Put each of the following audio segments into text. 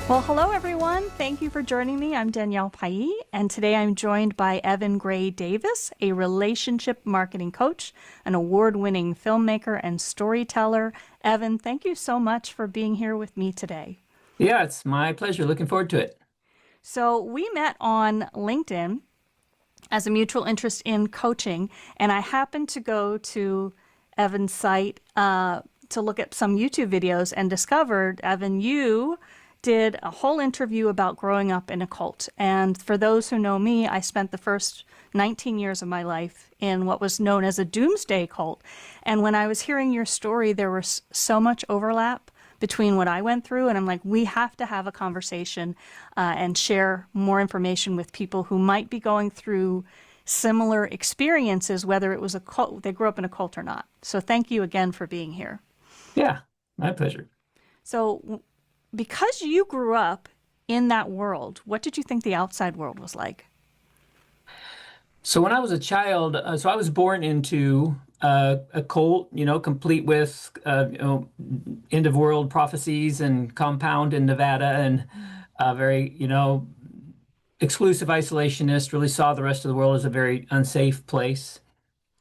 Well, hello everyone. Thank you for joining me. I'm Danielle Pailly, and today I'm joined by Evan Grae Davis, a relationship marketing coach, an award-winning filmmaker and storyteller. Evan, thank you so much for being here with me today. Yeah, it's my pleasure. Looking forward to it. So, we met on LinkedIn as a mutual interest in coaching, and I happened to go to Evan's site to look at some YouTube videos and discovered, Evan, you did a whole interview about growing up in a cult. And for those who know me, I spent the first 19 years of my life in what was known as a doomsday cult. And when I was hearing your story, there was so much overlap between what I went through. And I'm like, we have to have a conversation and share more information with people who might be going through similar experiences, whether it was a cult, they grew up in a cult or not. So thank you again for being here. Yeah, my pleasure. So, because you grew up in that world, what did you think the outside world was like? So when I was a child, so I was born into a cult, complete with, end of world prophecies and compound in Nevada and very, exclusive isolationist, really saw the rest of the world as a very unsafe place.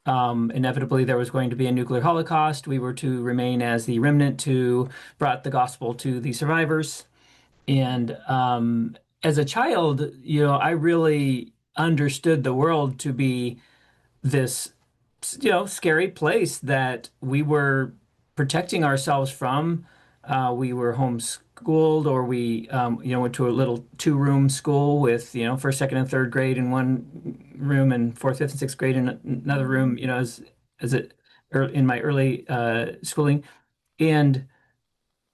Inevitably, there was going to be a nuclear holocaust. We were to remain as the remnant who brought the gospel to the survivors. And as a child, I really understood the world to be this, scary place that we were protecting ourselves from. We were homeschooled, or we, went to a little two-room school with, first, second, and third grade in one room, and fourth, fifth, and sixth grade in another room. As it in my early schooling, and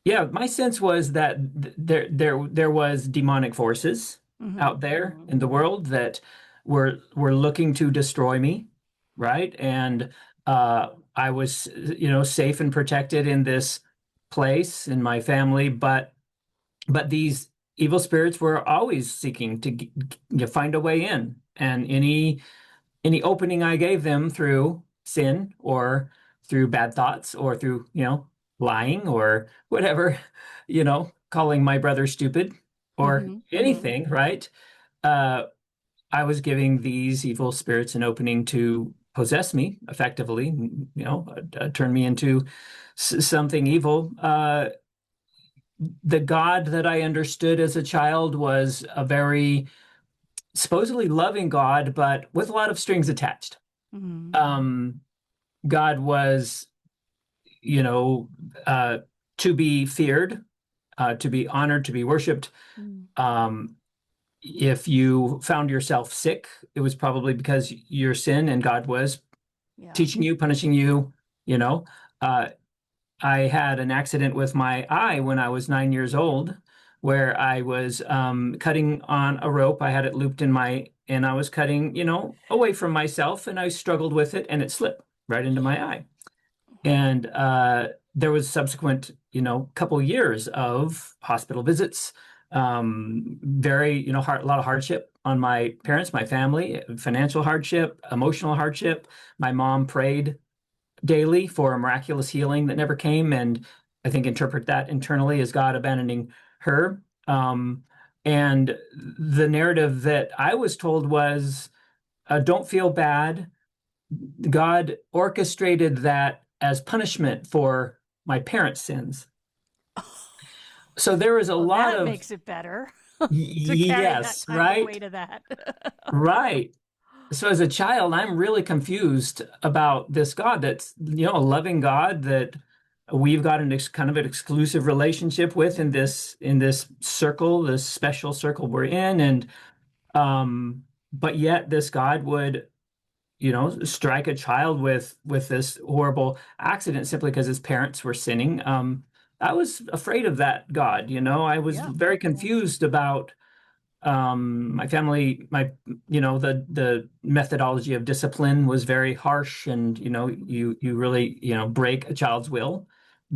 yeah, my sense was that there was demonic forces Mm-hmm. out there in the world that were looking to destroy me, right? And I was, safe and protected in this place in my family, but these evil spirits were always seeking to find a way in, and any opening I gave them through sin or through bad thoughts or through, lying or whatever, calling my brother stupid or Mm-hmm. Mm-hmm. anything, right? Uh, I was giving these evil spirits an opening to possess me effectively, turn me into something evil. The God that I understood as a child was a very supposedly loving God, but with a lot of strings attached. Mm-hmm. Um, God was, you know, uh, to be feared, to be honored, to be worshiped. Um, if you found yourself sick, it was probably because your sin, and God was Yeah. teaching you, punishing you. You know, uh, I had an accident with my eye when I was 9 years old, where I was cutting on a rope. I had it looped and I was cutting, away from myself, and I struggled with it, and it slipped right into my eye. And there was subsequent, couple years of hospital visits, very, a lot of hardship on my parents, my family, financial hardship, emotional hardship. My mom prayed daily for a miraculous healing that never came, and I think interpret that internally as God abandoning her. And the narrative that I was told was, don't feel bad. God orchestrated that as punishment for my parents' sins. So there was a Well, lot that of makes it better to carry that yes, kind of right? weight of that. Right. So as a child, I'm really confused about this God that's, a loving God that we've got kind of an exclusive relationship with in this circle, this special circle we're in. And but yet this God would, strike a child with this horrible accident simply because his parents were sinning. I was afraid of that God, I was Yeah. very confused about my family, the methodology of discipline was very harsh, and you really break a child's will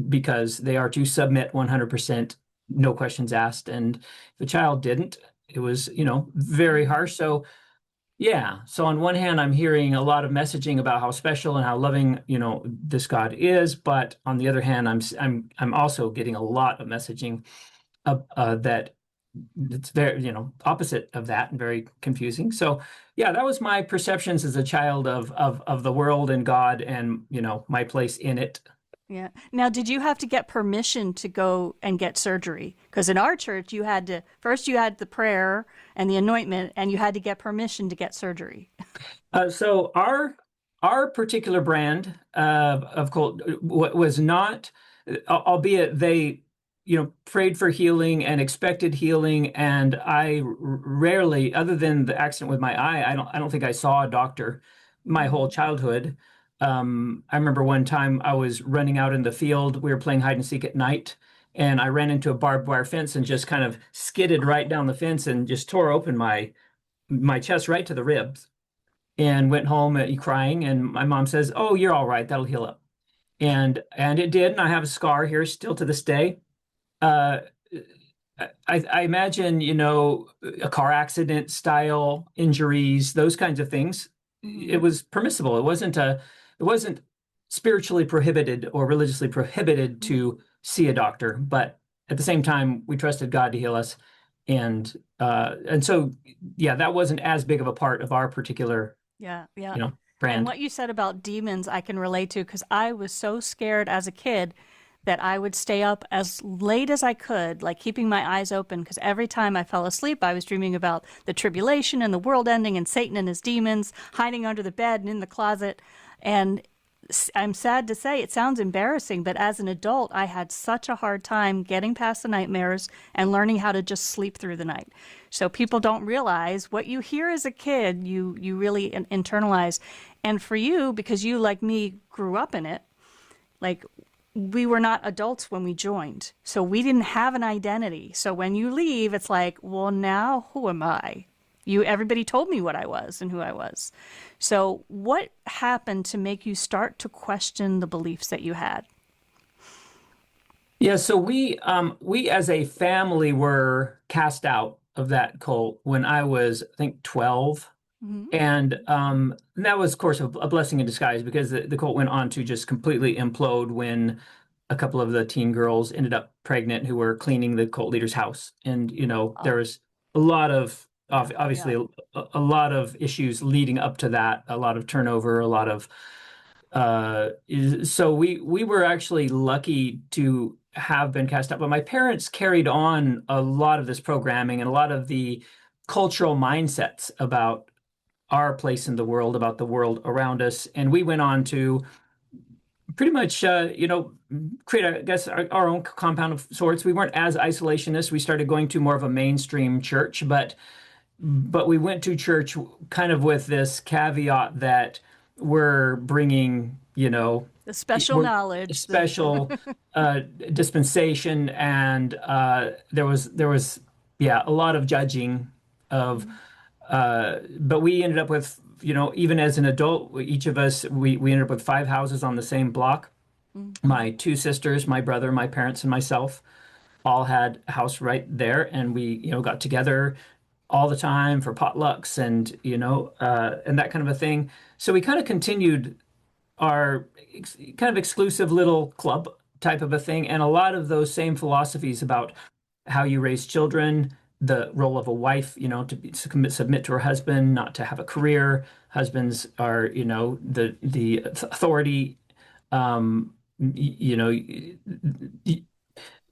because they are to submit 100%, no questions asked. And if a child didn't, it was very harsh. So yeah, so on one hand I'm hearing a lot of messaging about how special and how loving this God is, but on the other hand I'm also getting a lot of messaging that it's very, opposite of that and very confusing. So yeah, that was my perceptions as a child of the world and God and, my place in it. Yeah. Now, did you have to get permission to go and get surgery? Because in our church, you had to first you had the prayer and the anointment, and you had to get permission to get surgery. So our particular brand of cult was not, albeit they, prayed for healing and expected healing, and I rarely, other than the accident with my eye, I don't think I saw a doctor my whole childhood. I remember one time I was running out in the field. We were playing hide and seek at night, and I ran into a barbed wire fence and just kind of skidded right down the fence and just tore open my chest right to the ribs and went home crying. And my mom says, "Oh, you're all right. That'll heal up." And it did. And I have a scar here still to this day. Uh, I imagine, a car accident style injuries, those kinds of things. It was permissible. It wasn't spiritually prohibited or religiously prohibited to see a doctor, but at the same time, we trusted God to heal us. And so, yeah, that wasn't as big of a part of our particular, Yeah, yeah. And brand. what you said about demons, I can relate to because I was so scared as a kid that I would stay up as late as I could, like keeping my eyes open, because every time I fell asleep, I was dreaming about the tribulation and the world ending and Satan and his demons hiding under the bed and in the closet. And I'm sad to say it sounds embarrassing, but as an adult, I had such a hard time getting past the nightmares and learning how to just sleep through the night. So people don't realize what you hear as a kid, you really internalize. And for you, because you, like me, grew up in it, like we were not adults when we joined. So we didn't have an identity. So when you leave, it's like, well, now who am I? Everybody told me what I was and who I was. So what happened to make you start to question the beliefs that you had? Yeah, so we as a family were cast out of that cult when I was, I think, 12. Mm-hmm. And that was, of course, a blessing in disguise because the cult went on to just completely implode when a couple of the teen girls ended up pregnant who were cleaning the cult leader's house. And, there Oh, was a lot of, yeah. obviously, a lot of issues leading up to that, a lot of turnover, a lot of, so we were actually lucky to have been cast out, but my parents carried on a lot of this programming and a lot of the cultural mindsets about our place in the world, about the world around us. And we went on to pretty much, create, I guess, our own compound of sorts. We weren't as isolationist. We started going to more of a mainstream church, but we went to church kind of with this caveat that we're bringing, The special we're knowledge. special dispensation, and there was yeah, a lot of judging of but we ended up with, even as an adult, each of us, we ended up with 5 houses on the same block. My 2 sisters, my brother, my parents, and myself all had a house right there, and we, got together all the time for potlucks and that kind of a thing. So we kind of continued our kind of exclusive little club type of a thing, and a lot of those same philosophies about how you raise children, the role of a wife, to submit to her husband, not to have a career. Husbands are, the authority. Um, you know,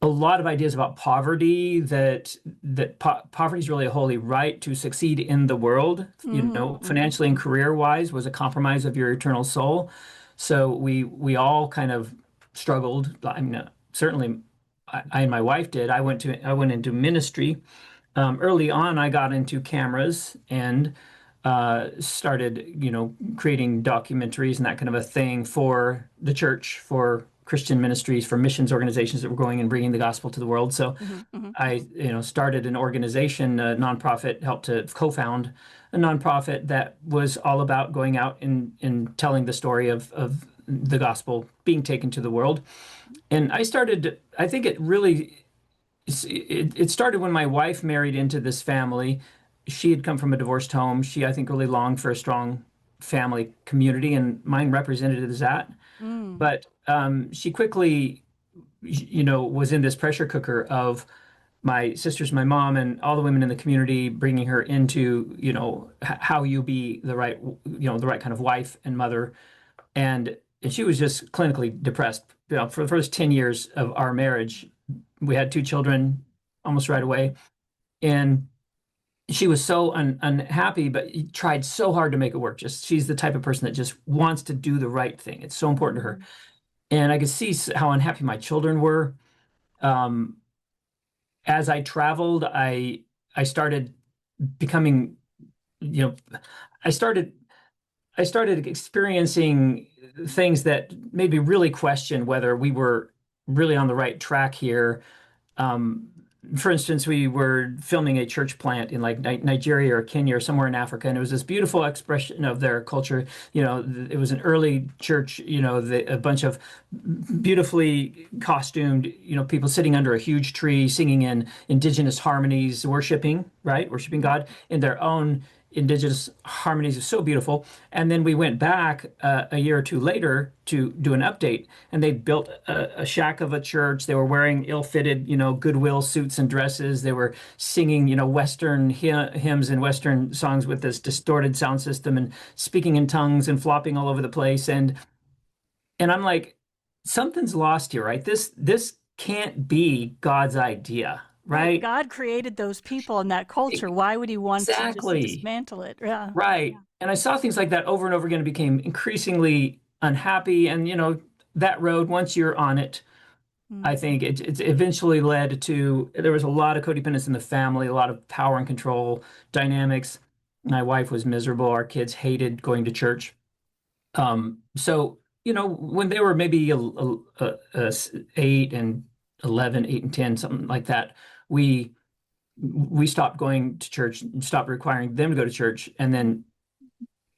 a lot of ideas about poverty, that poverty is really a holy right to succeed in the world, Hmm. financially and career wise was a compromise of your eternal soul. So we all kind of struggled. I mean, certainly I and my wife did. I went into ministry. Early on, I got into cameras and started, creating documentaries and that kind of a thing for the church, for Christian ministries, for missions organizations that were going and bringing the gospel to the world. So Hmm. Hmm. I, started an organization, a nonprofit, helped to co-found a nonprofit that was all about going out and telling the story of the gospel being taken to the world. And I think it started when my wife married into this family. She had come from a divorced home. She, I think, really longed for a strong family community, and mine represented it as that. Mm. But she quickly, was in this pressure cooker of my sisters, my mom, and all the women in the community, bringing her into, how you be the right, the right kind of wife and mother. And she was just clinically depressed. For the first 10 years of our marriage, we had two children almost right away. And she was so unhappy, but he tried so hard to make it work. Just she's the type of person that just wants to do the right thing. It's so important to her. And I could see how unhappy my children were. Um, as I traveled, I started becoming, you know, I started I started experiencing things that made me really question whether we were really on the right track here. Um, for instance, we were filming a church plant in like Nigeria or Kenya or somewhere in Africa, and it was this beautiful expression of their culture. It was an early church. A bunch of beautifully costumed, people sitting under a huge tree, singing in indigenous harmonies, worshiping, right, worshiping God in their own indigenous harmonies. Is so beautiful. And then we went back a year or two later to do an update, and they built a shack of a church. They were wearing ill-fitted, Goodwill suits and dresses. They were singing, Western hymns and Western songs with this distorted sound system and speaking in tongues and flopping all over the place. And I'm like, something's lost here, right? This can't be God's idea, Right. right? God created those people and that culture. Why would he want to just Exactly. dismantle it? Yeah. Right. And I saw things like that over and over again and became increasingly unhappy. And, that road, once you're on it, I Mm. think it eventually led to, there was a lot of codependence in the family, a lot of power and control dynamics. My wife was miserable. Our kids hated going to church. So, when they were maybe 8 and 11, 8 and 10, something like that, we we stopped going to church, stopped requiring them to go to church, and then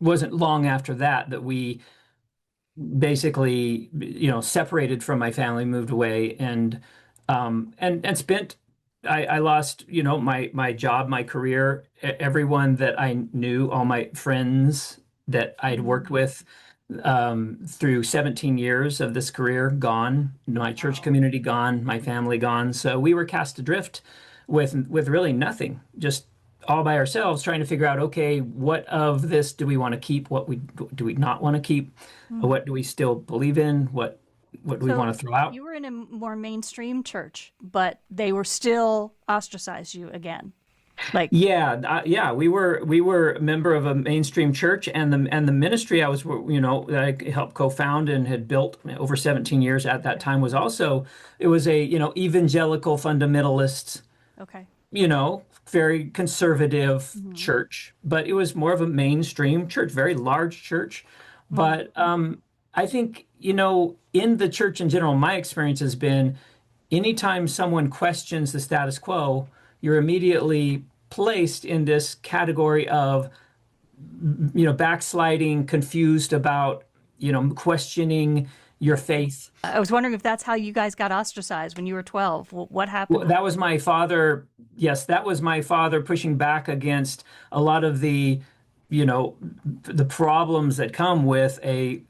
wasn't long after that we basically, separated from my family, moved away, and spent. I lost, my job, my career, everyone that I knew, all my friends that I'd worked Mm. with through 17 years of this career gone, my church Wow. community gone, my family gone. So we were cast adrift with really nothing, just all by ourselves, trying to figure out, okay, what of this do we want to keep? What we do we not want to keep? Mm. What do we still believe in? What do we want So to throw out? you were in a more mainstream church, but they were still ostracized you again. Like, Yeah, we were a member of a mainstream church, and the ministry I was, that I helped co-found and had built over 17 years at that time was also, it was a, evangelical fundamentalist, okay. very conservative Hmm. church, but it was more of a mainstream church, very large church. Mm. But I think, in the church in general, my experience has been anytime someone questions the status quo, you're immediately placed in this category of, backsliding, confused about, questioning your faith. I was wondering if that's how you guys got ostracized when you were 12. What Well, happened? that was my father. Yes, that was my father pushing back against a lot of you know, the problems that come with a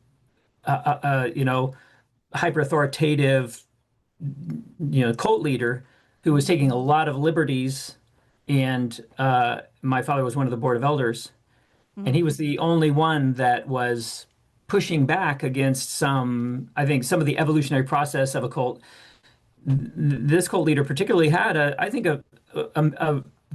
hyper authoritative, cult leader who was taking a Mm. lot of liberties. And my father was one of the board of elders, and he Mm. was the only one that was pushing back against I think, some of the evolutionary process of a cult. This cult leader particularly had, I think, a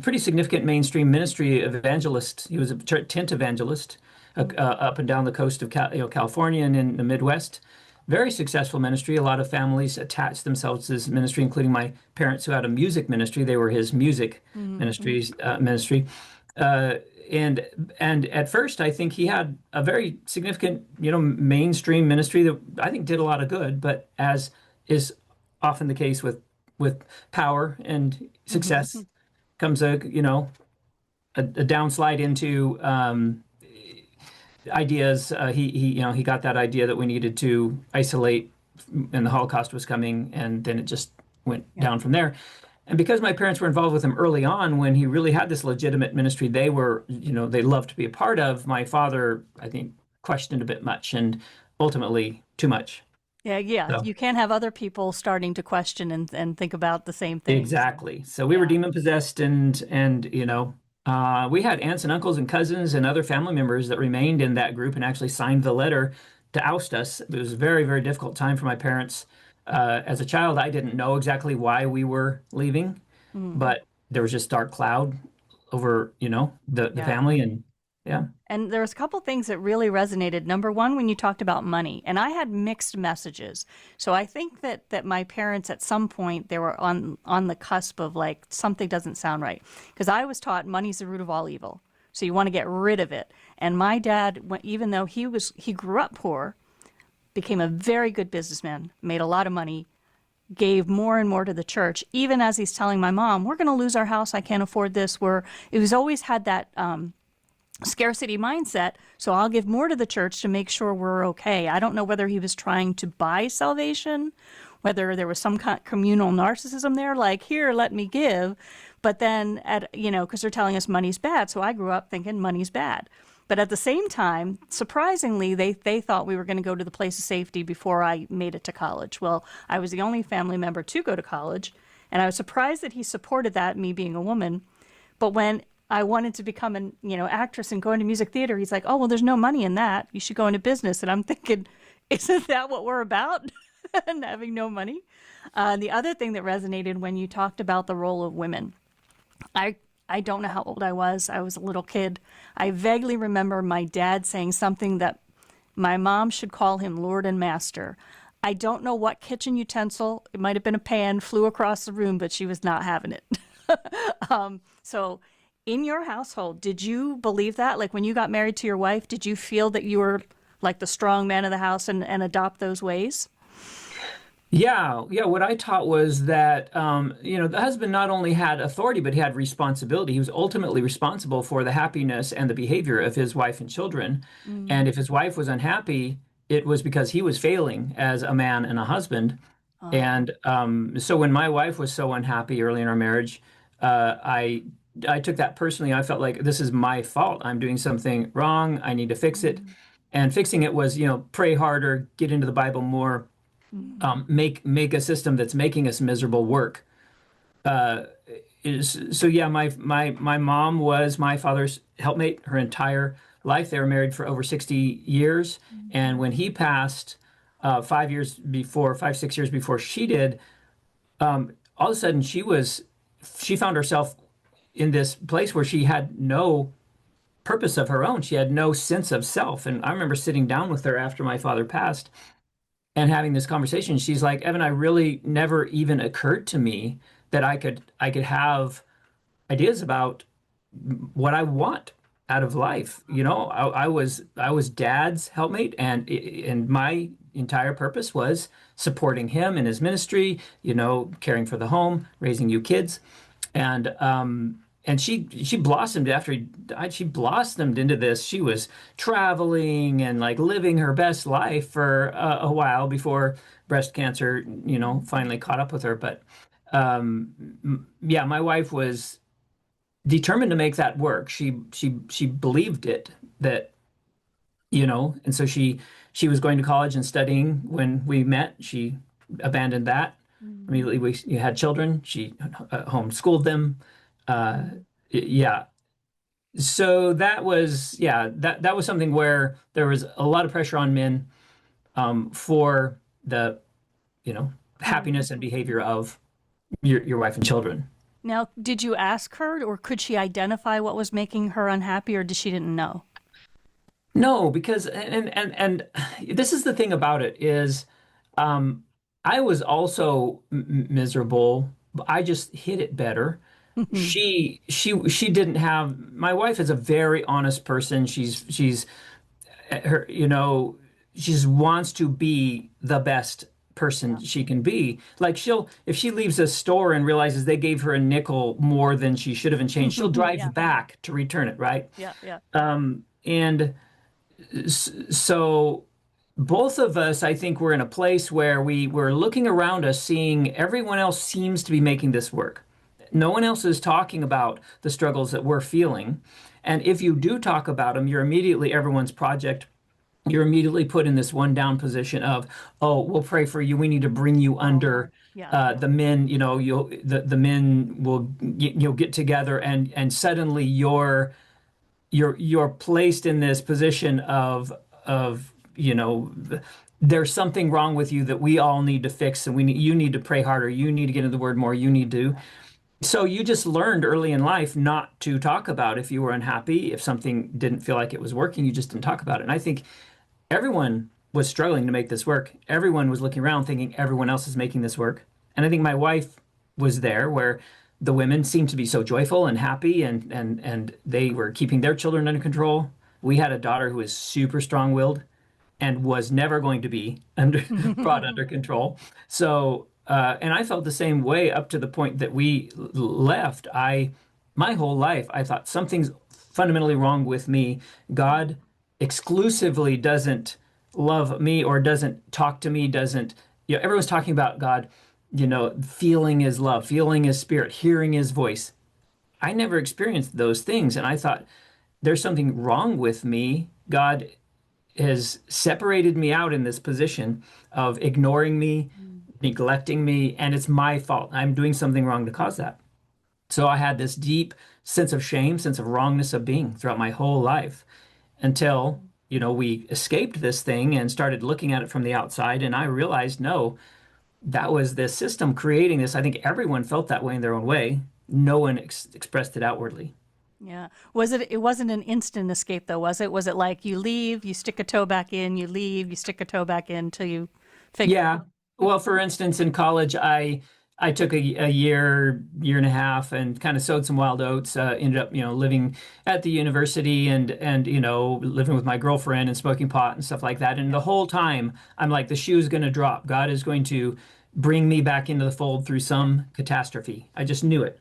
pretty significant mainstream ministry of evangelist. He was a tent evangelist Mm. up and down the coast of California and in the Midwest. Very successful ministry. A lot of families attached themselves to this ministry, including my parents who had a music ministry. They were his music Mm. ministry. Uh, and and at first, I think he had a very significant, mainstream ministry that I think did a lot of good. But as is often the case with power and Mm. success, comes a downslide into ideas. He got that idea that we needed to isolate, and the Holocaust was coming, and then it just went Yeah. down from there. And because my parents were involved with him early on, when he really had this legitimate ministry, they loved to be a part of. My father, I think, questioned a bit much, and ultimately too much. Yeah, yeah. So You can't have other people starting to question and think about the same things. exactly. So we were Yeah. demon possessed, and we had aunts and uncles and cousins and other family members that remained in that group and actually signed the letter to oust us. It was a very, very difficult time for my parents. As a child, I didn't know exactly why we were leaving, Mm, but there was just dark cloud over, the yeah. family, and yeah. And there was a couple things that really resonated. Number one, when you talked about money, and I had mixed messages. So I think that my parents at some point they were on the cusp of like something doesn't sound right because I was taught money's the root of all evil. So you want to get rid of it. And my dad, even though he grew up poor, became a very good businessman, made a lot of money, gave more and more to the church. Even as he's telling my mom, "We're going to lose our house. I can't afford this." Where it was always had that scarcity mindset, so I'll give more to the church to make sure we're okay. I don't know whether he was trying to buy salvation, whether there was some kind of communal narcissism there, like, here, let me give. But then, because they're telling us money's bad, so I grew up thinking money's bad. But at the same time, surprisingly, they thought we were going to go to the place of safety before I made it to college. Well, I was the only family member to go to college, and I was surprised that he supported that, me being a woman. But when I wanted to become an actress and go into music theater, he's like, "Oh, well, there's no money in that. You should go into business." And I'm thinking, isn't that what we're about? And having no money. The other thing that resonated when you talked about the role of women, I I don't know how old I was. I was a little kid. I vaguely remember my dad saying something that my mom should call him Lord and Master. I don't know what kitchen utensil, it might have been a pan, flew across the room, but she was not having it. So, in your household, did you believe that? Like when you got married to your wife, did you feel that you were like the strong man of the house and adopt those ways? Yeah, yeah. What I taught was that, the husband not only had authority, but he had responsibility. He was ultimately responsible for the happiness and the behavior of his wife and children. Mm. And if his wife was unhappy, it was because he was failing as a man and a husband. Oh. And so when my wife was so unhappy early in our marriage, I took that personally. I felt like this is my fault. I'm doing something wrong. I need to fix it. Mm. And fixing it was, pray harder, get into the Bible more, Mm. make a system that's making us miserable work. Uh, so yeah, my mom was my father's helpmate her entire life. They were married for over 60 years, and when he passed, 5 years before, 5, 6 years before she did, all of a sudden she found herself in this place where she had no purpose of her own. She had no sense of self. And I remember sitting down with her after my father passed and having this conversation. She's like, Evan, I really never even occurred to me that I could have ideas about what I want out of life. I was dad's helpmate, and my entire purpose was supporting him in his ministry, caring for the home, raising you kids. And she blossomed after he died. She blossomed into this. She was traveling and like living her best life for a while before breast cancer, finally caught up with her. But yeah, my wife was determined to make that work. She believed it that, and so she was going to college and studying when we met. She abandoned that. Mm. Immediately we had children. She homeschooled them. Uh, yeah. So that was something where there was a lot of pressure on men for the, Mm. happiness and behavior of your wife and children. Now, did you ask her, or could she identify what was making her unhappy, or did she didn't know? No, because and this is the thing about it is um I was also miserable, but I just hid it better. She didn't have my wife is a very honest person. She's her, she just wants to be the best person Yeah. she can be. Like if she leaves a store and realizes they gave her a nickel more than she should have in change, she'll Yeah. drive back to return it, right? Yeah. Yeah. And so both of us, I think, were in a place where we were looking around us, seeing everyone else seems to be making this work. No one else is talking about the struggles that we're feeling. And if you do talk about them, you're immediately everyone's project you're immediately put in this one down position of, oh, we'll pray for you. We need to bring you Oh, under yeah. the men. The men will you'll get together, and suddenly you're placed in this position of there's something wrong with you that we all need to fix, and you need to pray harder. You need to get into the word more. You need to. So you just learned early in life not to talk about if you were unhappy, if something didn't feel like it was working, you just didn't talk about it. And I think everyone was struggling to make this work. Everyone was looking around thinking everyone else is making this work. And I think my wife was there where the women seemed to be so joyful and happy and they were keeping their children under control. We had a daughter who was super strong-willed and was never going to be brought under control. So, and I felt the same way up to the point that we left. My whole life, I thought something's fundamentally wrong with me. God exclusively doesn't love me or doesn't talk to me, doesn't, everyone's talking about God, feeling his love, feeling his spirit, hearing his voice. I never experienced those things. And I thought, there's something wrong with me. God has separated me out in this position of ignoring me, neglecting me, and it's my fault. I'm doing something wrong to cause that. So I had this deep sense of shame, sense of wrongness of being throughout my whole life until, we escaped this thing and started looking at it from the outside. And I realized, no, that was this system creating this. I think everyone felt that way in their own way. No one expressed it outwardly. Yeah. It wasn't an instant escape though, was it? Was it like you leave, you stick a toe back in, you leave, you stick a toe back in until you figure Yeah. Well, for instance, in college, I took a year and a half, and kind of sowed some wild oats. Ended up, living at the university and living with my girlfriend and smoking pot and stuff like that. And the whole time, I'm like, the shoe is going to drop. God is going to bring me back into the fold through some catastrophe. I just knew it.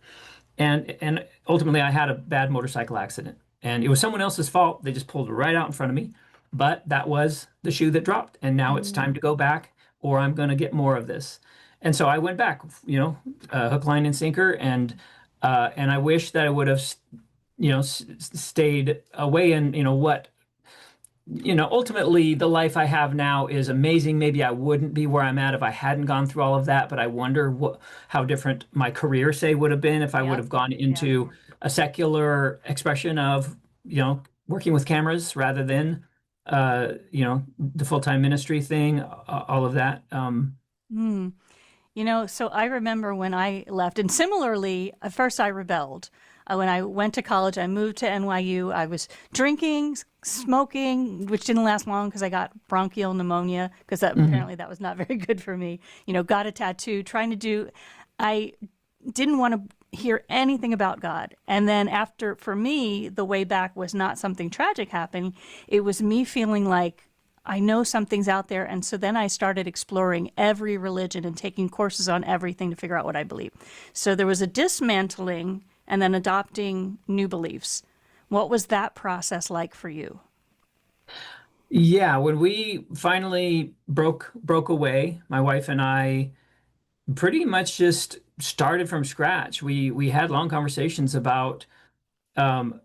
And ultimately, I had a bad motorcycle accident, and it was someone else's fault. They just pulled it right out in front of me, but that was the shoe that dropped, and now it's time to go back, or I'm going to get more of this. And so I went back, hook, line, and sinker, and I wish that I would have, stayed away. And ultimately, the life I have now is amazing. Maybe I wouldn't be where I'm at if I hadn't gone through all of that, but I wonder how different my career, say, would have been if I would Yep. have gone Yeah. into a secular expression of, working with cameras rather than, the full-time ministry thing, all of that. Mm. So I remember when I left, and similarly, at first I rebelled. When I went to college, I moved to NYU. I was drinking, smoking, which didn't last long because I got bronchial pneumonia, because apparently that was not very good for me. Got a tattoo, I didn't want to hear anything about God. And then for me, the way back was not something tragic happening. It was me feeling like I know something's out there. And so then I started exploring every religion and taking courses on everything to figure out what I believe. So there was a dismantling and then adopting new beliefs. What was that process like for you? Yeah, when we finally broke away, my wife and I pretty much just started from scratch. We had long conversations about um,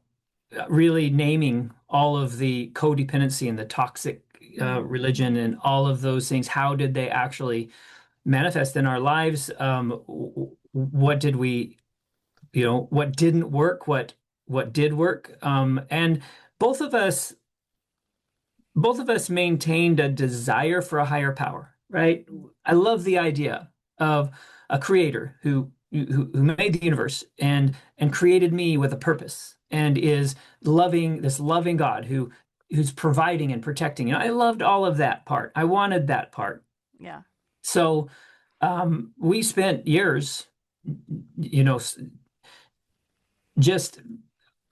really naming all of the codependency and the toxic Mm. religion and all of those things. How did they actually manifest in our lives? What did we, what didn't work? What did work? And both of us both of us maintained a desire for a higher power, right? I love the idea of a creator who made the universe and created me with a purpose and is loving God who's providing and protecting. I loved all of that part. I wanted that part. Yeah. So we spent years, you know, just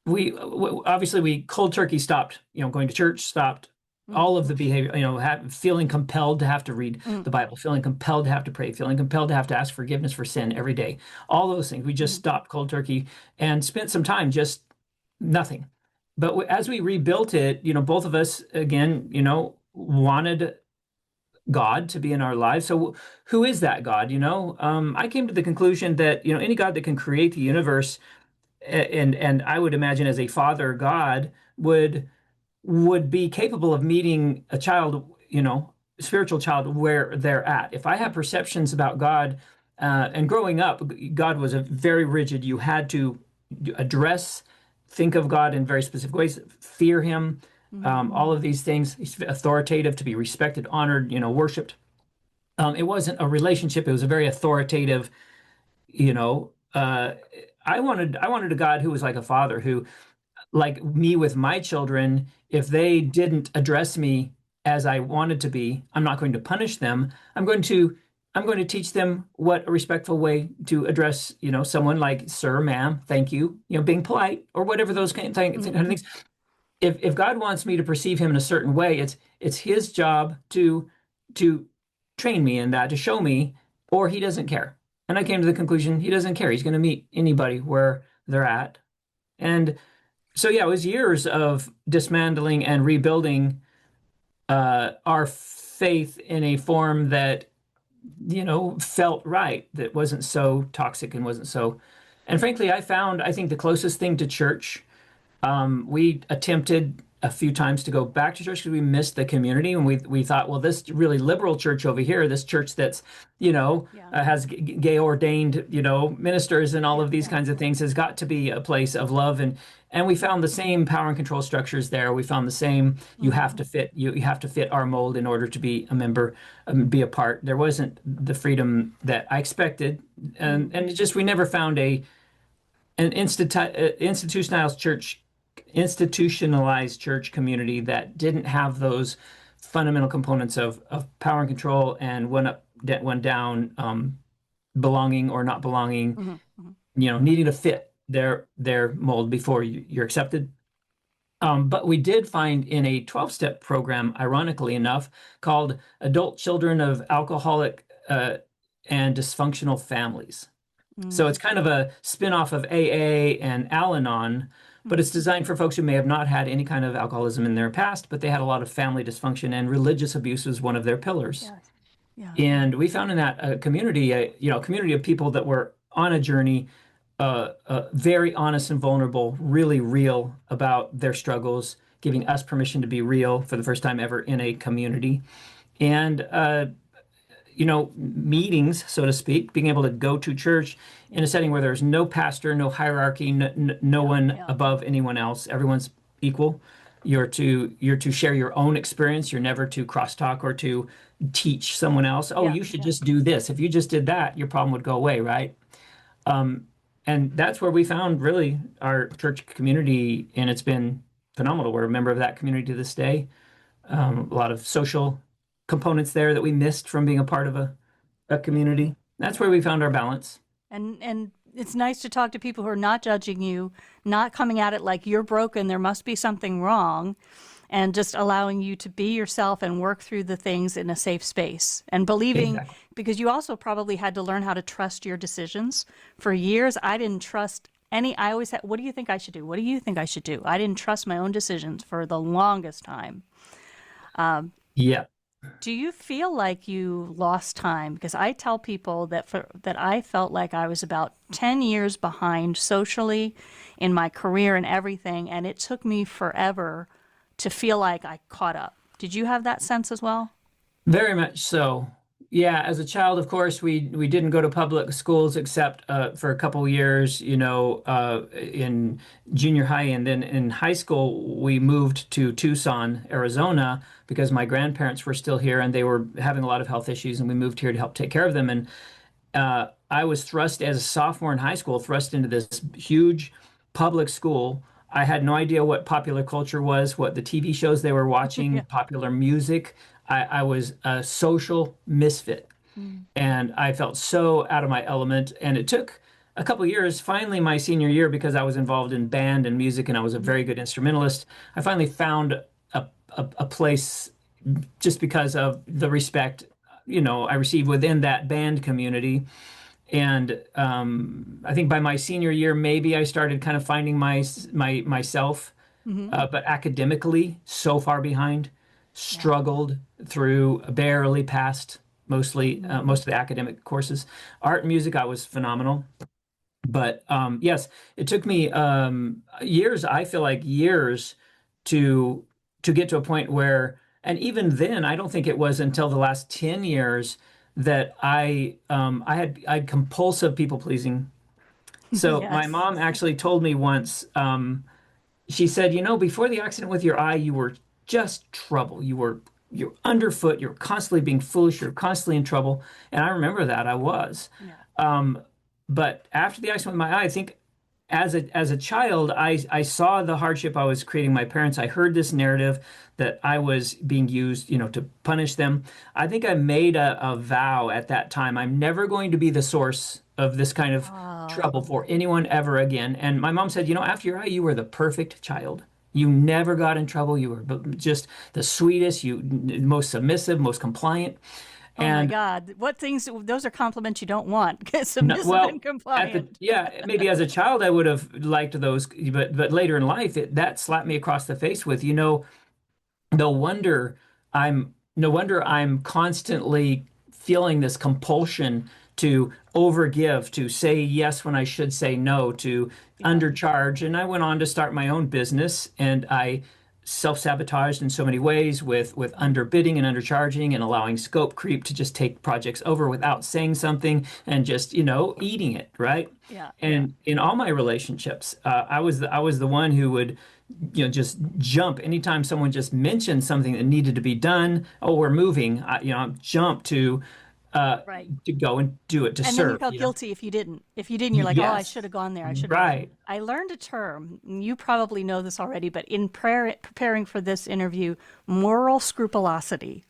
obviously we cold turkey stopped, going to church, stopped Mm. all of the behavior, feeling compelled to have to read Mm. the Bible, feeling compelled to have to pray, feeling compelled to have to ask forgiveness for sin every day. All those things. We just Mm. stopped cold turkey and spent some time just nothing. But as we rebuilt it, both of us, again, wanted God to be in our lives. So who is that God? I came to the conclusion that, any God that can create the universe and I would imagine as a father God would would be capable of meeting a child, spiritual child where they're at. If I have perceptions about God, and growing up, God was a very rigid. You had to address, think of God in very specific ways, fear Him, all of these things. He's authoritative, to be respected, honored, worshipped. It wasn't a relationship. It was a very authoritative, you know. I wanted a God who was like a father, who, like me with my children, if they didn't address me as I wanted to be, I'm not going to punish them. I'm going to teach them what a respectful way to address, someone, like sir, ma'am, thank you, being polite, or whatever those kind of things. If God wants me to perceive Him in a certain way, it's His job to train me in that, to show me, or He doesn't care. And I came to the conclusion He doesn't care. He's going to meet anybody where they're at. And so, yeah, it was years of dismantling and rebuilding our faith in a form that, felt right, that wasn't so toxic and wasn't so. And frankly, I think the closest thing to church, we attempted a few times to go back to church because we missed the community, and we thought, well, this really liberal church over here, this church that's Yeah. has gay ordained ministers and all Yeah. of these Yeah. kinds of things, has got to be a place of love, and we found the same power and control structures there. We found the same, you have to fit, you have to fit our mold in order to be a member, be a part. There wasn't the freedom that I expected, and it just, we never found an institutionalized church community that didn't have those fundamental components of power and control, and one up, one down, belonging or not belonging, Mhm. Mhm. needing to fit their mold before you're accepted. But we did find in a 12-step program, ironically enough, called Adult Children of Alcoholic and Dysfunctional Families. So Mm. it's kind of a spin-off of AA and Al-Anon, but it's designed for folks who may have not had any kind of alcoholism in their past, but they had a lot of family dysfunction, and religious abuse was one of their pillars. Yes. Yeah. And we found in that community, a community of people that were on a journey, very honest and vulnerable, really real about their struggles, giving us permission to be real for the first time ever in a community. And meetings, so to speak, being able to go to church in a setting where there's no pastor, no hierarchy, no one Yeah. above anyone else. Everyone's equal. You're to share your own experience. You're never to crosstalk or to teach someone else. Oh, Yeah. you should Yeah. just do this. If you just did that, your problem would go away, right? And that's where we found really our church community, and it's been phenomenal. We're a member of that community to this day. A lot of social components there that we missed from being a part of a community. That's where we found our balance. And it's nice to talk to people who are not judging you, not coming at it like you're broken, there must be something wrong, and just allowing you to be yourself and work through the things in a safe space. And believing, Exactly. because you also probably had to learn how to trust your decisions. For years, I didn't trust any, I always had, what do you think I should do? What do you think I should do? I didn't trust my own decisions for the longest time. Yeah. Do you feel like you lost time? Because I tell people that I felt like I was about 10 years behind socially in my career and everything, and it took me forever to feel like I caught up. Did you have that sense as well? Very much so. Yeah, as a child, of course, we didn't go to public schools except for a couple years, in junior high, and then in high school we moved to Tucson, Arizona, because my grandparents were still here and they were having a lot of health issues, and we moved here to help take care of them. And I was thrust as a sophomore in high school, thrust into this huge public school. I had no idea what popular culture was, what the TV shows they were watching, Yeah. popular music. I was a social misfit, Mm. and I felt so out of my element. And it took a couple years, finally, my senior year, because I was involved in band and music and I was a very good instrumentalist. I finally found a place, just because of the respect, I received within that band community. And I think by my senior year, maybe I started kind of finding myself, Hmm. but academically, so far behind, Yeah. struggled through, barely passed most of the academic courses. Art and music, I was phenomenal. But yes, it took me years, I feel like years, to to get to a point where, and even then, I don't think it was until the last 10 years that I had compulsive people pleasing. So my Yes. mom actually told me once, she said, you know, before the accident with your eye, you were just trouble. You're underfoot. You're constantly being foolish. You're constantly in trouble. And I remember that I was. Yeah. Um, but after the accident with my eye, I think as a child, I saw the hardship I was creating my parents. I heard this narrative that I was being used, you know, to punish them. I think I made a vow at that time. I'm never going to be the source of this kind of Oh, trouble for anyone ever again. And my mom said, you know, after your eye, you were the perfect child. You never got in trouble. You were just the sweetest, you most submissive, most compliant. oh my And God. What things, those are compliments you don't want. no, Submissive and well, compliant. yeah, maybe as a child I would have liked those, but later in life that slapped me across the face with, you know, no wonder no wonder I'm constantly feeling this compulsion to overgive, to say yes when I should say no, to Yeah. undercharge. And I went on to start my own business, and I self-sabotaged in so many ways with underbidding and undercharging and allowing scope creep to just take projects over without saying something and just, you know, eating it, right? Yeah. Yeah. And in all my relationships, I was the one who would, you know, just jump anytime someone just mentioned something that needed to be done. Oh, we're moving. You know, jump Right. to go and do it to And then you serve. felt You know, guilty if you didn't. If you didn't, you're like, oh, I should yes, have gone there. I should have. right. I learned a term, and you probably know this already, but in preparing for this interview, moral scrupulosity.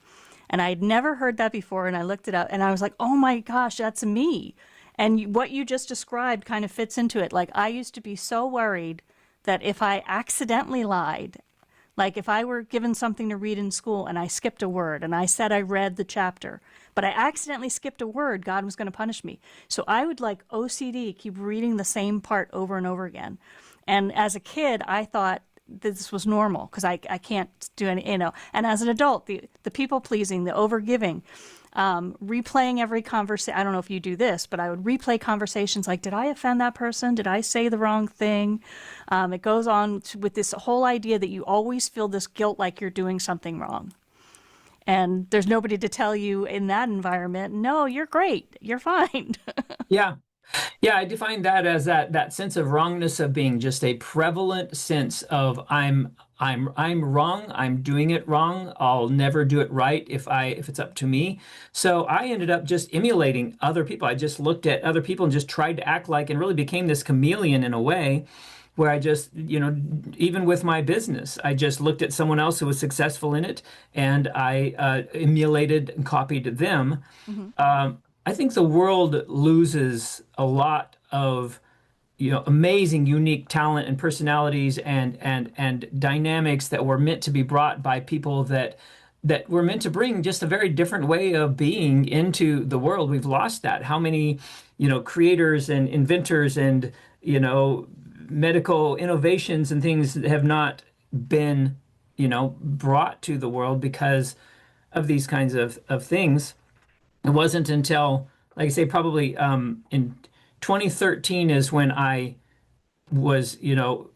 And I'd never heard that before, and I looked it up, and I was like, oh my gosh, that's me. And what you just described kind of fits into it. Like, I used to be so worried that if I accidentally lied, like if I were given something to read in school and I skipped a word and I said I read the chapter, but I accidentally skipped a word, God was going to punish me. So I would like OCD, keep reading the same part over and over again. And as a kid, I thought this was normal because I can't do any, you know. And as an adult, the people pleasing, the overgiving, replaying every conversation. I don't know if you do this, but I would replay conversations like, did I offend that person? Did I say the wrong thing? It goes on with this whole idea that you always feel this guilt like you're doing something wrong. And there's nobody to tell you in that environment, no, you're great. You're fine. Yeah. Yeah, I define that as that sense of wrongness of being just a prevalent sense of I'm wrong, I'm doing it wrong, I'll never do it right if it's up to me. So I ended up just emulating other people. I just looked at other people and just tried to act like and really became this chameleon in a way where I just, you know, even with my business, I just looked at someone else who was successful in it and I emulated and copied them. Hmm. I think the world loses a lot of, you know, amazing, unique talent and personalities and dynamics that were meant to be brought by people that were meant to bring just a very different way of being into the world. We've lost that. How many, you know, creators and inventors and, you know, medical innovations and things have not been, you know, brought to the world because of these kinds of things. It wasn't until, like I say, probably in 2013 is when I was, you know,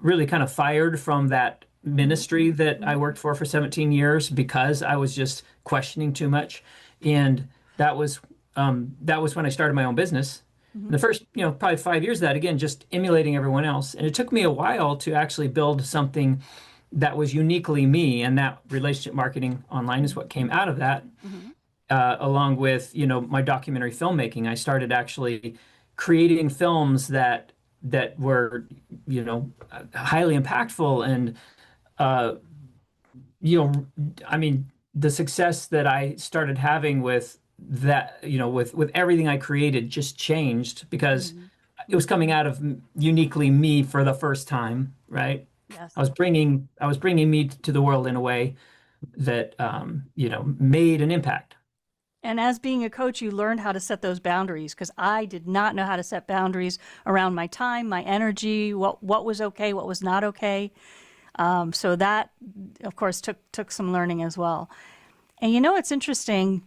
really kind of fired from that Hmm. ministry that I Hmm. worked for 17 years because I was just questioning too much. And that was when I started my own business. Hmm. And the first, you know, probably 5 years of that, again, just emulating everyone else. And it took me a while to actually build something that was uniquely me. And that relationship marketing online is what came out of that Hmm. along with, you know, my documentary filmmaking. I started actually creating films that were, you know, highly impactful and uh, you know, I mean, the success that I started having with that, you know, with everything I created just changed because Hmm. it was coming out of uniquely me for the first time, right? Yes. I was bringing me to the world in a way that you know, made an impact. And as being a coach, you learned how to set those boundaries because I did not know how to set boundaries around my time, my energy, what was okay, what was not okay. So that, of course, took some learning as well. And you know, it's interesting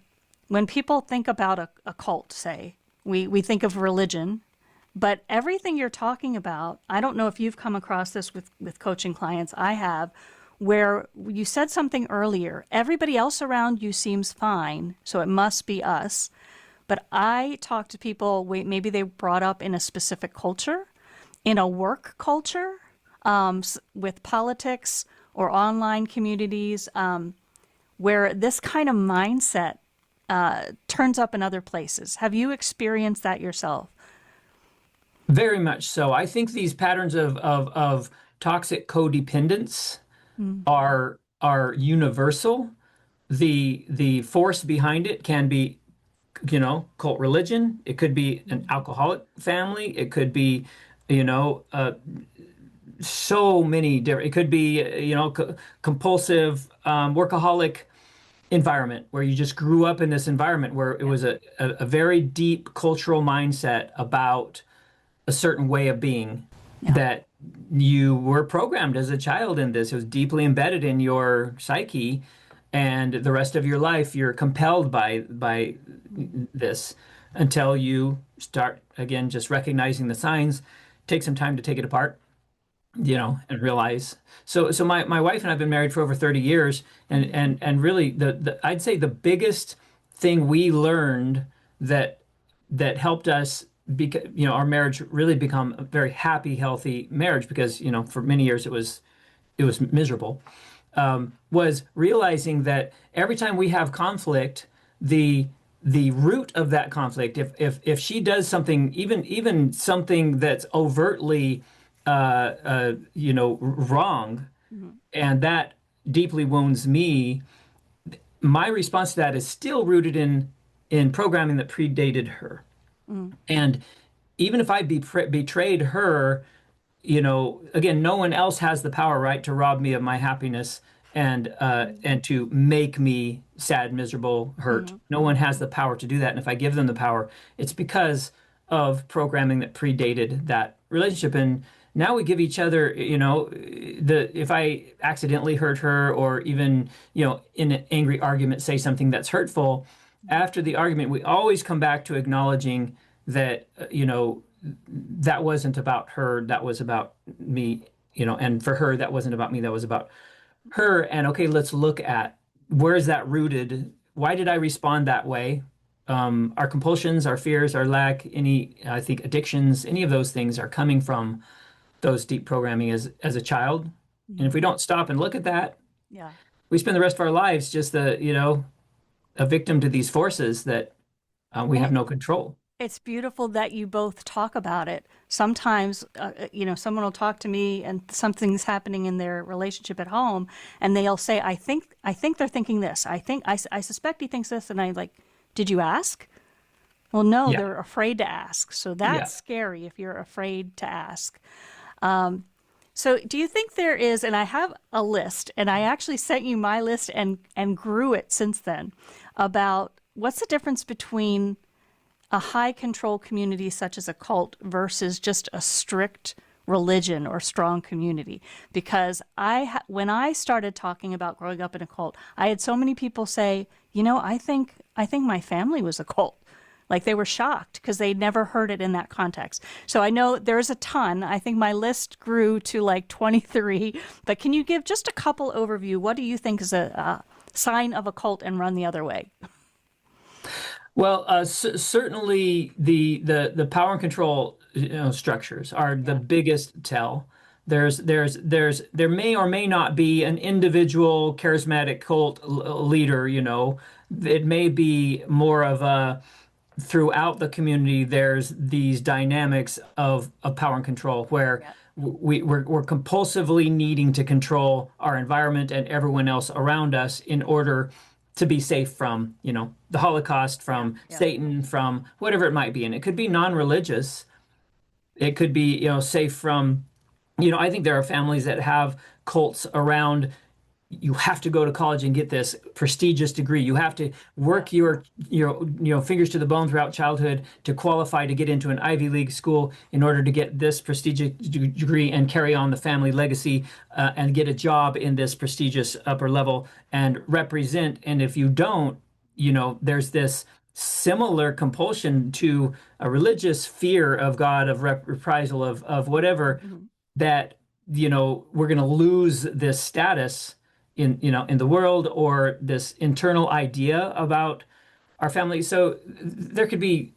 when people think about a cult, say, we think of religion, but everything you're talking about, I don't know if you've come across this with coaching clients. I have. where you said something earlier. Everybody else around you seems fine, so it must be us. But I talk to people, maybe they brought up in a specific culture, in a work culture, with politics or online communities, where this kind of mindset turns up in other places. Have you experienced that yourself? Very much so. I think these patterns of toxic codependence are universal. The force behind it can be, cult religion. It could be an alcoholic family. It could be, you know, so many different. It could be, compulsive, workaholic environment where you just grew up in this environment where it was a very deep cultural mindset about a certain way of being Yeah. that you were programmed as a child in this. It was deeply embedded in your psyche, and the rest of your life you're compelled by this until you start again just recognizing the signs, take some time to take it apart, and realize. So my wife and I've been married for over 30 years, and really the I'd say the biggest thing we learned that helped us our marriage really become a very happy, healthy marriage, because for many years it was miserable, was realizing that every time we have conflict, the root of that conflict, if she does something, even something that's overtly wrong, and that deeply wounds me, my response to that is still rooted in programming that predated her. And even if I betrayed her, again, no one else has the power, right, to rob me of my happiness and to make me sad, miserable, hurt. No one has the power to do that. And if I give them the power, it's because of programming that predated that relationship. And now we give each other, if I accidentally hurt her, or even, in an angry argument, say something that's hurtful, after the argument, we always come back to acknowledging that, that wasn't about her, that was about me, and for her, that wasn't about me, that was about her. And okay, let's look at where is that rooted? Why did I respond that way? Our compulsions, our fears, our lack, I think addictions, any of those things are coming from those deep programming as a child. And if we don't stop and look at that, Yeah. we spend the rest of our lives just a victim to these forces that we And have no control. it's beautiful that you both talk about it. Sometimes, someone will talk to me and something's happening in their relationship at home, and they'll say, I think they're thinking this. I suspect he thinks this. And I like, did you ask? Well, no, Yeah. they're afraid to ask. So Yeah. that's scary if you're afraid to ask. So do you think there is, and I have a list, and I actually sent you my list and grew it since then, about what's the difference between a high control community such as a cult versus just a strict religion or strong community? Because when I started talking about growing up in a cult, I had so many people say, I think my family was a cult. Like they were shocked because they'd never heard it in that context. So I know there's a ton. I think my list grew to like 23. But can you give just a couple overview? What do you think is a sign of a cult and run the other way? Well, certainly the power and control structures are the biggest tell. There may or may not be an individual charismatic cult leader. It may be more of a throughout the community. There's these dynamics of power and control where Yeah. we're compulsively needing to control our environment and everyone else around us in order to be safe from, the Holocaust, from Yeah. Satan, from whatever it might be. And it could be non-religious. It could be, safe from, I think there are families that have cults around. You have to go to college and get this prestigious degree. You have to work your fingers to the bone throughout childhood to qualify to get into an Ivy League school in order to get this prestigious degree and carry on the family legacy, and get a job in this prestigious upper level and represent. And if you don't, there's this similar compulsion to a religious fear of God, of reprisal, of whatever, that we're going to lose this status in the world, or this internal idea about our family. So there could be,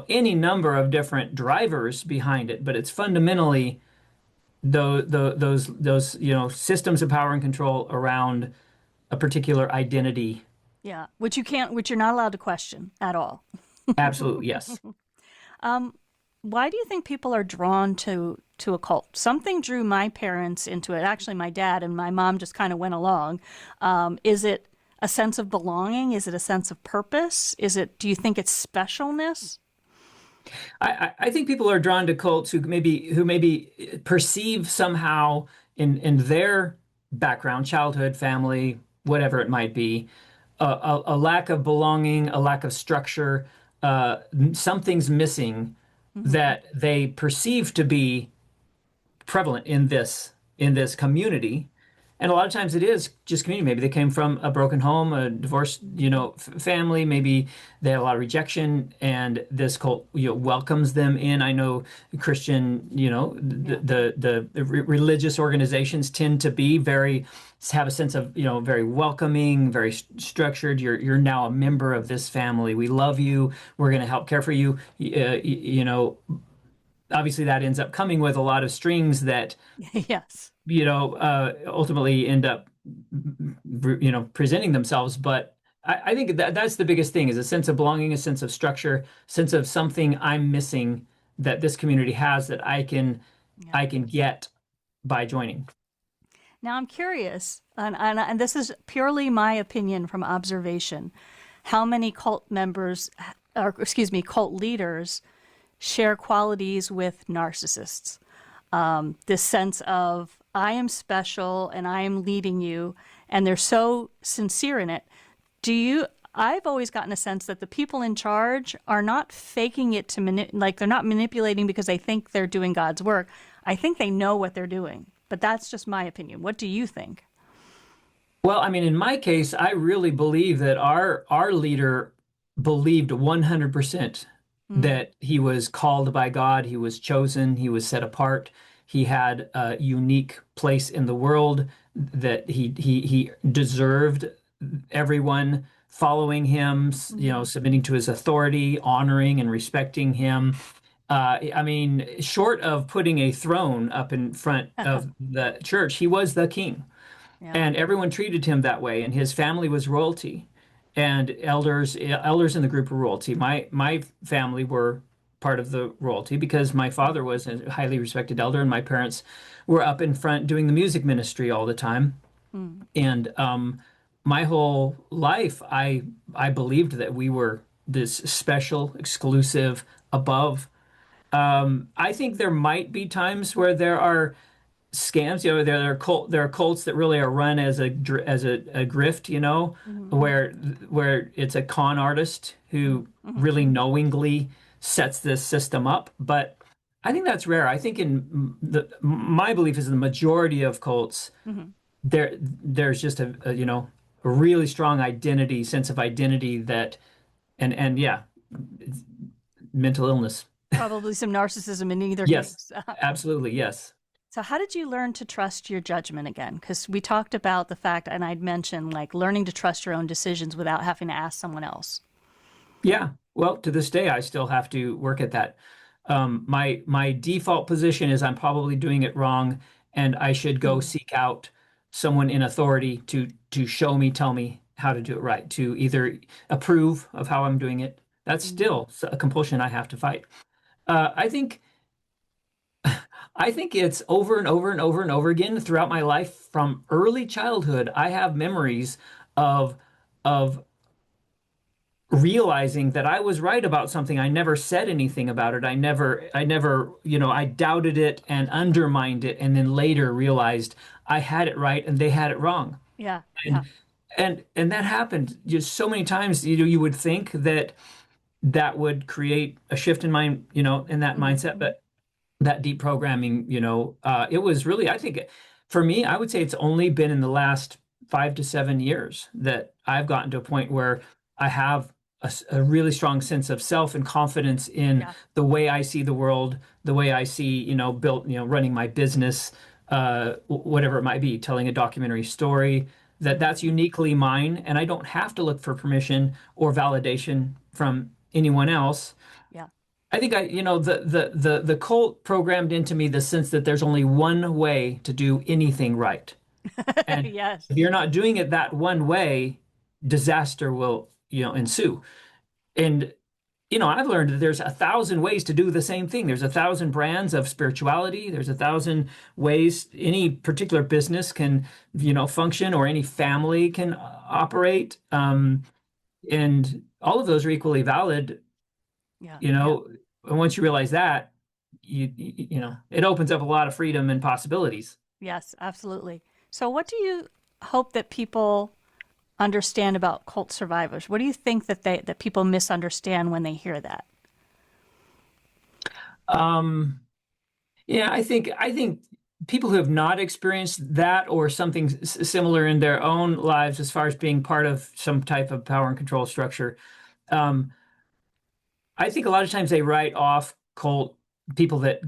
any number of different drivers behind it, but it's fundamentally those systems of power and control around a particular identity. Yeah, which you're not allowed to question at all. Absolutely, yes. Why do you think people are drawn to a cult? Something drew my parents into it. Actually, my dad and my mom just kind of went along. Is it a sense of belonging? Is it a sense of purpose? Do you think it's specialness? I think people are drawn to cults who maybe perceive somehow in their background, childhood, family, whatever it might be, a lack of belonging, a lack of structure, something's missing that they perceive to be prevalent in this community. And a lot of times it is just community. Maybe they came from a broken home, a divorced, family. Maybe they had a lot of rejection, and this cult, welcomes them in. I know Christian, Yeah. the religious organizations tend to be have a sense of, very welcoming, very structured. You're now a member of this family. We love you. We're going to help care for you. Obviously that ends up coming with a lot of strings that Yes. ultimately end up, presenting themselves. But I think that's the biggest thing, is a sense of belonging, a sense of structure, sense of something I'm missing that this community has that I can Yeah. I can get by joining. Now I'm curious, and this is purely my opinion from observation, how many cult members, or excuse me, cult leaders share qualities with narcissists. This sense of, I am special and I am leading you, and they're so sincere in it. I've always gotten a sense that the people in charge are not faking it like they're not manipulating because they think they're doing God's work. I think they know what they're doing, but that's just my opinion. What do you think? Well, I mean, in my case, I really believe that our leader believed 100% Mm, that he was called by God, he was chosen, he was set apart, he had a unique place in the world, that he deserved everyone following him, hmm. submitting to his authority, honoring and respecting him. I mean, short of putting a throne up in front of the church, he was the king. Yeah. And everyone treated him that way, and his family was royalty, and elders in the group were royalty. My family were part of the royalty because my father was a highly respected elder, and my parents were up in front doing the music ministry all the time. Mm, And my whole life, I believed that we were this special, exclusive, above. I think there might be times where there are scams. There are cults that really are run as a grift. hmm. Where it's a con artist who really Hmm. knowingly sets this system up. But I think that's rare. I think my belief is in the majority of cults Hmm. there's just a really strong sense of identity, that and yeah, mental illness. Probably some narcissism in either Yes, case. absolutely, yes. So, how did you learn to trust your judgment again? Because we talked about the fact, and I'd mentioned like learning to trust your own decisions without having to ask someone else. Yeah. Well, to this day, I still have to work at that. My default position is I'm probably doing it wrong, and I should go Mm, seek out someone in authority to show me, tell me how to do it right, to either approve of how I'm doing it. That's mm, still a compulsion I have to fight. I think it's over and over and over and over again throughout my life from early childhood. I have memories of of realizing that I was right about something. I never said anything about it. I never, I doubted it and undermined it, and then later realized I had it right and they had it wrong. yeah, yeah. And and that happened just so many times. You would think that that would create a shift in mind, in that mindset, Hmm. but that deep programming, it was really, I think, for me, I would say it's only been in the last 5 to 7 years that I've gotten to a point where I have a really strong sense of self and confidence in Yeah. the way I see the world, the way I see, built, running my business, whatever it might be, telling a documentary story, that's uniquely mine, and I don't have to look for permission or validation from anyone else. Yeah. I think the cult programmed into me the sense that there's only one way to do anything right. And Yes. if you're not doing it that one way, disaster will, ensue. And I've learned that there's 1,000 ways to do the same thing. There's 1,000 brands of spirituality. There's 1,000 ways any particular business can, function, or any family can operate. And all of those are equally valid, Yeah. you Yeah. know. And once you realize that, it opens up a lot of freedom and possibilities. Yes, absolutely. So what do you hope that people understand about cult survivors? What do you think that people misunderstand when they hear that? Um, Yeah, I think people who have not experienced that or something similar in their own lives, as far as being part of some type of power and control structure, um, I think a lot of times they write off cult people that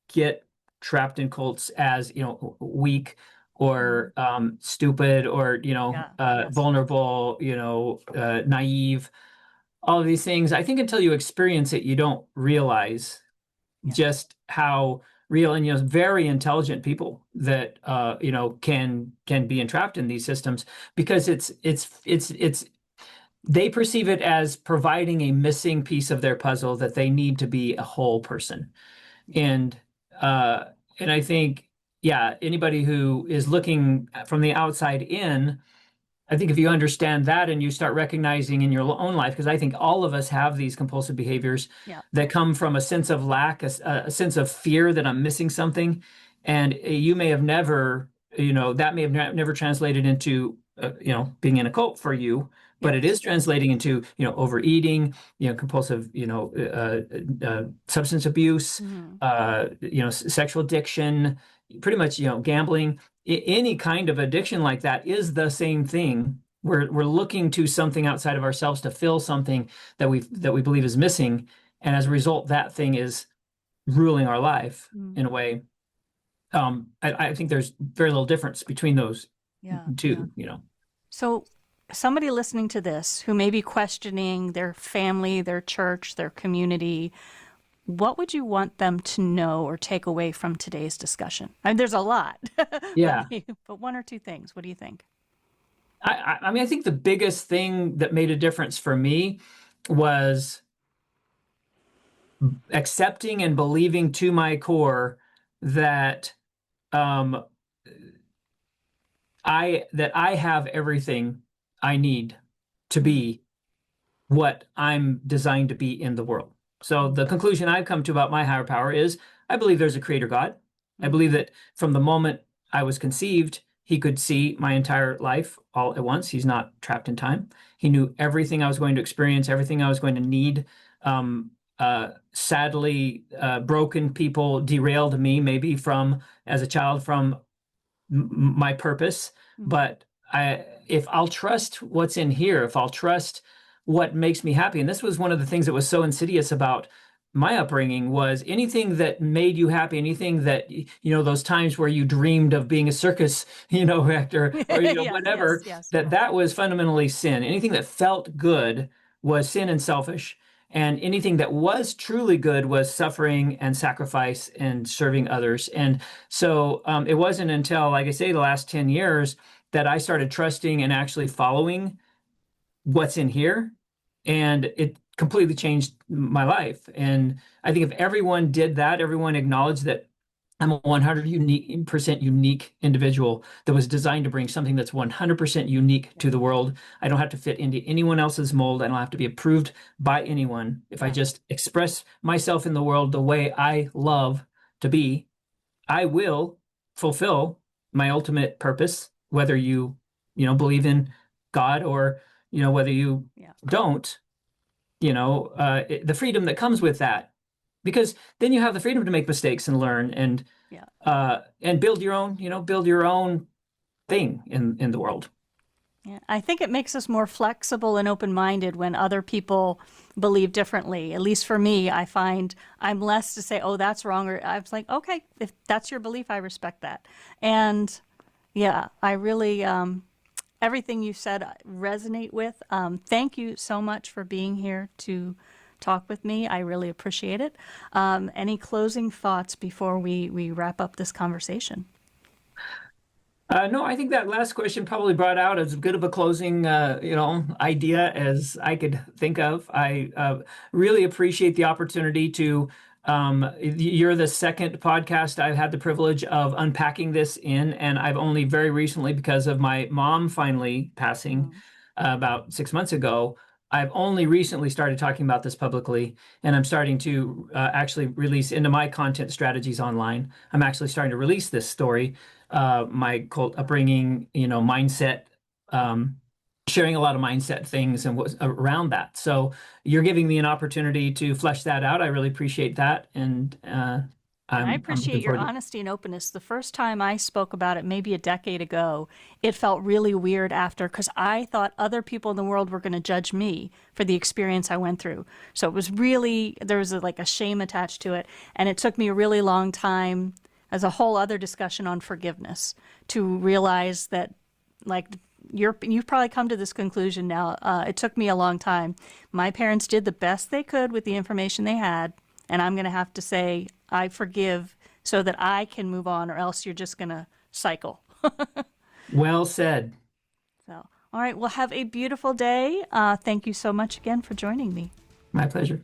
get trapped in cults as, weak, Mm. or stupid, or Yeah. Yes. vulnerable, naive, all of these things. I think until you experience it, you don't realize Yeah. just how real, and very intelligent people that can be entrapped in these systems, because it's they perceive it as providing a missing piece of their puzzle, that they need to be a whole person. And uh and I think, yeah, anybody who is looking from the outside in, I think if you understand that and you start recognizing in your own life, because I think all of us have these compulsive behaviors Yeah. that come from a sense of lack, a sense of fear that I'm missing something. And you may have never, that may have never translated into, being in a cult for you, but it Yes. is translating into, overeating, compulsive, substance abuse, Hmm. sexual addiction, pretty much, gambling. Any kind of addiction like that is the same thing. We're looking to something outside of ourselves to fill something that we believe is missing, and as a result, that thing is ruling our life Mm. in a way. I think there's very little difference between those Yeah. Yeah. two. So somebody listening to this who may be questioning their family, their church, their community, what would you want them to know or take away from today's discussion? I mean, there's a lot, but Yeah. but one or two things. What do you think? I mean, I think the biggest thing that made a difference for me was accepting and believing to my core that um, I have everything I need to Mm, be what I'm designed to be in the world. So mm, the conclusion I've come to about my higher power is I believe there's a creator God. I mm, believe that from the moment I was conceived, he could see my entire life all at once. He's not trapped in time. He knew everything I was going to experience, everything I was going to need. Sadly, broken people derailed me, maybe from as a child, from my purpose. mm. But if I'll trust what's in here, if I'll trust what makes me happy, and this was one of the things that was so insidious about my upbringing, was anything that made you happy, anything that, those times where you dreamed of being a circus, actor, or, Yes, yes, whatever, yes. that was fundamentally sin. Anything that felt good was sin and selfish. And anything that was truly good was suffering and sacrifice and serving others. And so it wasn't until, like I say, the last 10 years that I started trusting and actually following what's in here. And it completely changed my life. And I think if everyone did that, everyone acknowledged that I'm a 100% unique individual that was designed to bring something that's 100% unique Yeah, to the world. I don't have to fit into anyone else's mold. I don't have to be approved by anyone. If I yeah, just express myself in the world the way I love to be, I will fulfill my ultimate purpose, whether believe in God, or, whether you yeah, don't, the freedom that comes with that, because then you have the freedom to make mistakes and learn, yeah. and build your own thing in the world. Yeah, I think it makes us more flexible and open-minded when other people believe differently. At least for me, I find I'm less to say, "Oh, that's wrong," or I was like, "Okay, if that's your belief, I respect that." And yeah, I really everything you said I resonate with. Thank you so much for being here to talk with me. I really appreciate it. Any closing thoughts before we wrap up this conversation? No, I think that last question probably brought out as good of a closing, idea as I could think of. I really appreciate the opportunity to. You're the second podcast I've had the privilege of unpacking this in, and I've only very recently, because of my mom finally passing Mm. about 6 months ago, I've only recently started talking about this publicly, and I'm starting to actually release into my content strategies online. I'm actually starting to release this story, my cult upbringing, mindset, um, sharing a lot of mindset things and what's around that. So you're giving me an opportunity to flesh that out. I really appreciate that, and And I I'm looking appreciate your forward to. honesty and openness. The first time I spoke about it, maybe a decade ago, it felt really weird after because I thought other people in the world were going to judge me for the experience I went through. So it was really, there was like a shame attached to it. And it took me a really long time, as a whole other discussion on forgiveness, to realize that, like, you've probably come to this conclusion now. It took me a long time. My parents did the best they could with the information they had, and I'm going to have to say I forgive so that I can move on, or else you're just going to cycle. Well said. So, all right, well, have a beautiful day. Thank you so much again for joining me. My pleasure.